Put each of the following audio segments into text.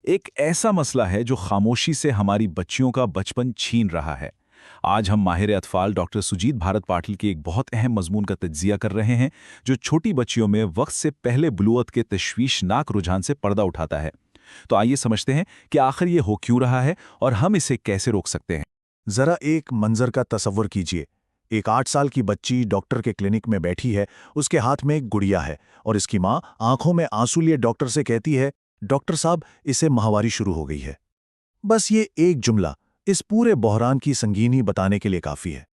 एक ऐसा मसला है जो खामोशी से हमारी बच्चियों का बचपन छीन रहा है। आज हम माहिर अतफाल डॉक्टर सुजीत भारत पाटिल के एक बहुत अहम मजमून का तज्जिया कर रहे हैं, जो छोटी बच्चियों में वक्त से पहले बुलूअत के तशवीशनाक रुझान से पर्दा उठाता है। तो आइए समझते हैं कि आखिर ये हो क्यों रहा है और हम इसे कैसे रोक सकते हैं। जरा एक मंजर का तसव्वुर कीजिए। एक 8 साल की बच्ची डॉक्टर के क्लिनिक में बैठी है, उसके हाथ में एक गुड़िया है और इसकी माँ आंखों में आंसू लिए डॉक्टर से कहती है, डॉक्टर साहब, इसे माहवारी शुरू हो गई है। बस ये एक जुमला इस पूरे बहरान की संगीनी बताने के लिए काफी है।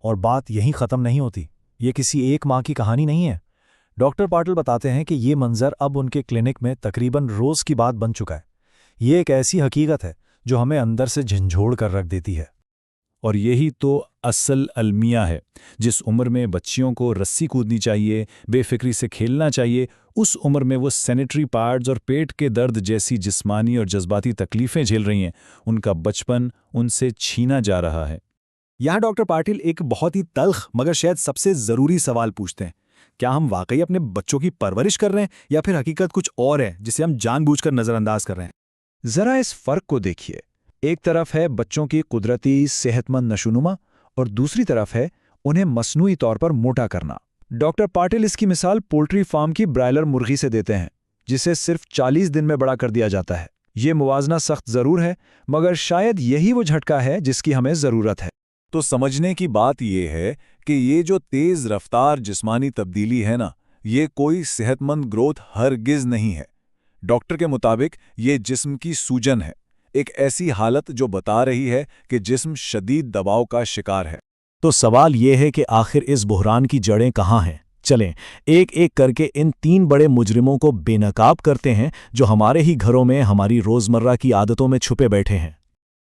और बात यहीं ख़त्म नहीं होती। ये किसी एक माँ की कहानी नहीं है। डॉक्टर पाटिल बताते हैं कि ये मंजर अब उनके क्लिनिक में तकरीबन रोज़ की बात बन चुका है। ये एक ऐसी हकीकत है जो हमें अंदर से झंझोड़ कर रख देती है। और यही तो असल अलमिया है। जिस उम्र में बच्चियों को रस्सी कूदनी चाहिए, बेफिक्री से खेलना चाहिए, उस उम्र में वो सैनिटरी पैड्स और पेट के दर्द जैसी जिस्मानी और जज्बाती तकलीफ़ें झेल रही हैं। उनका बचपन उनसे छीना जा रहा है। यहाँ डॉक्टर पाटिल एक बहुत ही तल्ख मगर शायद सबसे ज़रूरी सवाल पूछते हैं। क्या हम वाकई अपने बच्चों की परवरिश कर रहे हैं या फिर हकीकत कुछ और है जिसे हम जानबूझकर नज़रअंदाज कर रहे हैं? ज़रा इस फ़र्क को देखिए। एक तरफ है बच्चों की कुदरती सेहतमंद नशोनुमा और दूसरी तरफ है उन्हें मसनूई तौर पर मोटा करना। डॉक्टर पाटिल इसकी मिसाल पोल्ट्री फार्म की ब्रायलर मुर्गी से देते हैं, जिसे सिर्फ 40 दिन में बड़ा कर दिया जाता है। ये मुवाजना सख्त ज़रूर है, मगर शायद यही वो झटका है जिसकी हमें ज़रूरत है। तो समझने की बात यह है कि ये जो तेज़ रफ्तार जिस्मानी तब्दीली है ना, ये कोई सेहतमंद ग्रोथ हरगिज़ नहीं है। डॉक्टर के मुताबिक ये जिस्म की सूजन है, एक ऐसी हालत जो बता रही है कि जिस्म शदीद दबाव का शिकार है। तो सवाल ये है कि आखिर इस बुहरान की जड़ें कहाँ हैं? चलें एक एक करके इन 3 बड़े मुजरिमों को बेनकाब करते हैं जो हमारे ही घरों में हमारी रोज़मर्रा की आदतों में छुपे बैठे हैं।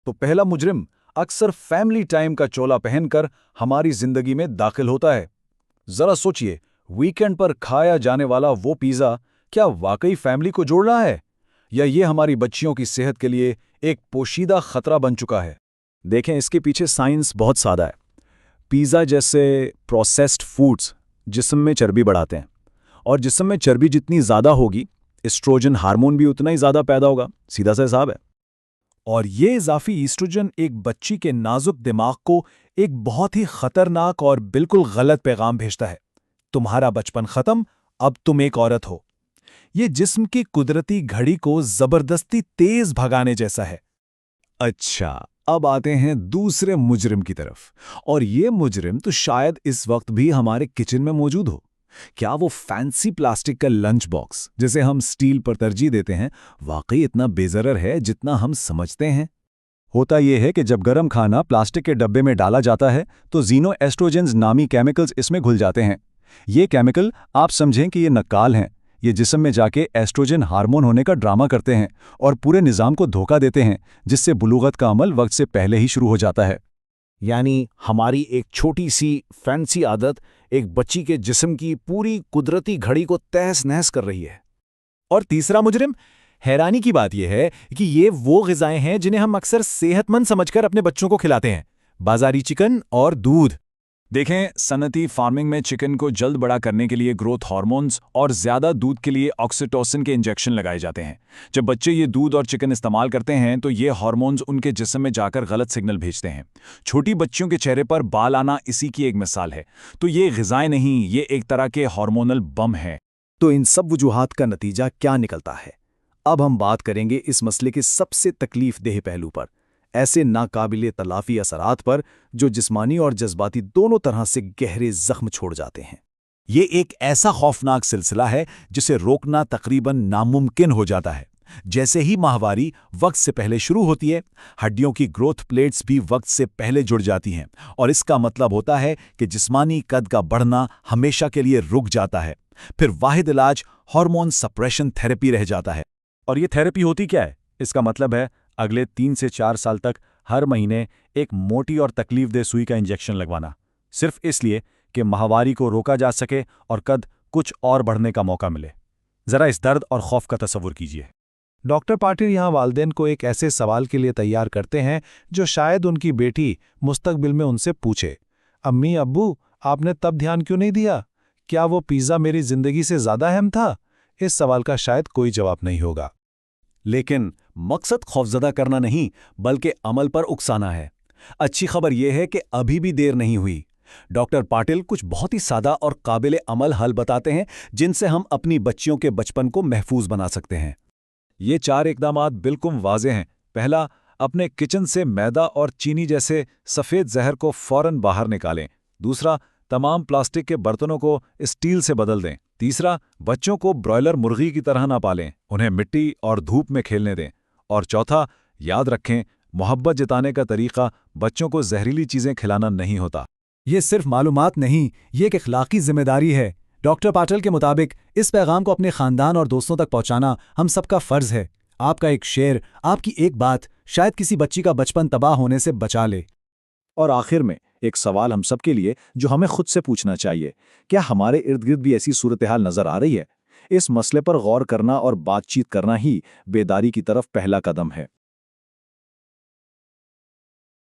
तो पहला मुजरिम अक्सर फैमिली टाइम का चोला पहनकर हमारी जिंदगी में दाखिल होता है। जरा सोचिए, वीकेंड पर खाया जाने वाला वो पिज़्ज़ा क्या वाकई फैमिली को जोड़ रहा है, या ये हमारी बच्चियों की सेहत के लिए एक पोशीदा खतरा बन चुका है? देखें, इसके पीछे साइंस बहुत सादा है। पिज़्ज़ा जैसे प्रोसेस्ड फूड्स जिस्म में चर्बी बढ़ाते हैं, और जिस्म में चर्बी जितनी ज़्यादा होगी, एस्ट्रोजन हार्मोन भी उतना ही ज़्यादा पैदा होगा। सीधा सा हिसाब है। और ये इजाफी ईस्ट्रोजन एक बच्ची के नाजुक दिमाग को एक बहुत ही खतरनाक और बिल्कुल गलत पैगाम भेजता है। तुम्हारा बचपन खत्म, अब तुम एक औरत हो। ये जिस्म की कुदरती घड़ी को जबरदस्ती तेज भगाने जैसा है। अच्छा, अब आते हैं दूसरे मुजरिम की तरफ। और ये मुजरिम तो शायद इस वक्त भी हमारे किचन में मौजूद हो। क्या वो फैंसी प्लास्टिक का लंच बॉक्स, जिसे हम स्टील पर तरजीह देते हैं, वाकई इतना बेज़रर है जितना हम समझते हैं? होता यह है कि जब गर्म खाना प्लास्टिक के डब्बे में डाला जाता है तो जीनो एस्ट्रोजेंस नामी केमिकल्स इसमें घुल जाते हैं। ये केमिकल, आप समझें कि ये नक्काल हैं। ये जिस्म में जाके एस्ट्रोजन हार्मोन होने का ड्रामा करते हैं और पूरे निज़ाम को धोखा देते हैं, जिससे बुलूगत का अमल वक्त से पहले ही शुरू हो जाता है। यानी हमारी एक छोटी सी फैंसी आदत एक बच्ची के जिस्म की पूरी कुदरती घड़ी को तहस नहस कर रही है। और तीसरा मुजरिम, हैरानी की बात यह है कि ये वो ग़िज़ाएं हैं जिन्हें हम अक्सर सेहतमंद समझकर अपने बच्चों को खिलाते हैं। बाजारी चिकन और दूध। देखें, सनती फार्मिंग में चिकन को जल्द बड़ा करने के लिए ग्रोथ हार्मोन्स और ज़्यादा दूध के लिए ऑक्सीटोसिन के इंजेक्शन लगाए जाते हैं। जब बच्चे ये दूध और चिकन इस्तेमाल करते हैं तो ये हार्मोन्स उनके जिस्म में जाकर गलत सिग्नल भेजते हैं। छोटी बच्चियों के चेहरे पर बाल आना इसी की एक मिसाल है। तो ये ग़िज़ाएं नहीं, ये एक तरह के हार्मोनल बम है। तो इन सब वजूहात का नतीजा क्या निकलता है? अब हम बात करेंगे इस मसले के सबसे तकलीफदेह पहलू पर, ऐसे नाकाबिले तलाफी असरात पर जो जिस्मानी और जज्बाती दोनों तरह से गहरे जख्म छोड़ जाते हैं। ये एक ऐसा खौफनाक सिलसिला है जिसे रोकना तकरीबन नामुमकिन हो जाता है। जैसे ही माहवारी वक्त से पहले शुरू होती है, हड्डियों की ग्रोथ प्लेट्स भी वक्त से पहले जुड़ जाती हैं, और इसका मतलब होता है कि जिस्मानी कद का बढ़ना हमेशा के लिए रुक जाता है। फिर वाहिद इलाज हार्मोन सप्रेशन थेरेपी रह जाता है। और ये थेरेपी होती क्या है? इसका मतलब है अगले 3 से 4 साल तक हर महीने एक मोटी और तकलीफदेह सुई का इंजेक्शन लगवाना, सिर्फ इसलिए कि माहवारी को रोका जा सके और कद कुछ और बढ़ने का मौका मिले। ज़रा इस दर्द और खौफ का तसव्वुर कीजिए। डॉक्टर पाटिल यहाँ वालिदैन को एक ऐसे सवाल के लिए तैयार करते हैं जो शायद उनकी बेटी मुस्तकबिल में उनसे पूछे, अम्मी अब्बू, आपने तब ध्यान क्यों नहीं दिया? क्या वो पिज़्ज़ा मेरी ज़िंदगी से ज़्यादा अहम था? इस सवाल का शायद कोई जवाब नहीं होगा। लेकिन मकसद खौफजदा करना नहीं, बल्कि अमल पर उकसाना है। अच्छी खबर यह है कि अभी भी देर नहीं हुई। डॉक्टर पाटिल कुछ बहुत ही सादा और काबिल अमल हल बताते हैं, जिनसे हम अपनी बच्चियों के बचपन को महफूज बना सकते हैं। ये 4 इकदामात बिल्कुल वाज़े हैं। पहला, अपने किचन से मैदा और चीनी जैसे सफ़ेद जहर को फ़ौरन बाहर निकालें। दूसरा, तमाम प्लास्टिक के बर्तनों को स्टील से बदल दें। तीसरा, बच्चों को ब्रॉयलर मुर्गी की तरह ना पालें, उन्हें मिट्टी और धूप में खेलने दें। और चौथा, याद रखें, मोहब्बत जताने का तरीका बच्चों को जहरीली चीज़ें खिलाना नहीं होता। ये सिर्फ मालूमात नहीं, ये एक इखलाकी जिम्मेदारी है। डॉक्टर पाटिल के मुताबिक इस पैगाम को अपने खानदान और दोस्तों तक पहुंचाना हम सबका फर्ज है। आपका एक शेर, आपकी एक बात शायद किसी बच्ची का बचपन तबाह होने से बचा ले। और आखिर में एक सवाल हम सबके लिए जो हमें खुद से पूछना चाहिए, क्या हमारे इर्द गिर्द भी ऐसी सूरत हाल नजर आ रही है? इस मसले पर गौर करना और बातचीत करना ही बेदारी की तरफ पहला कदम है।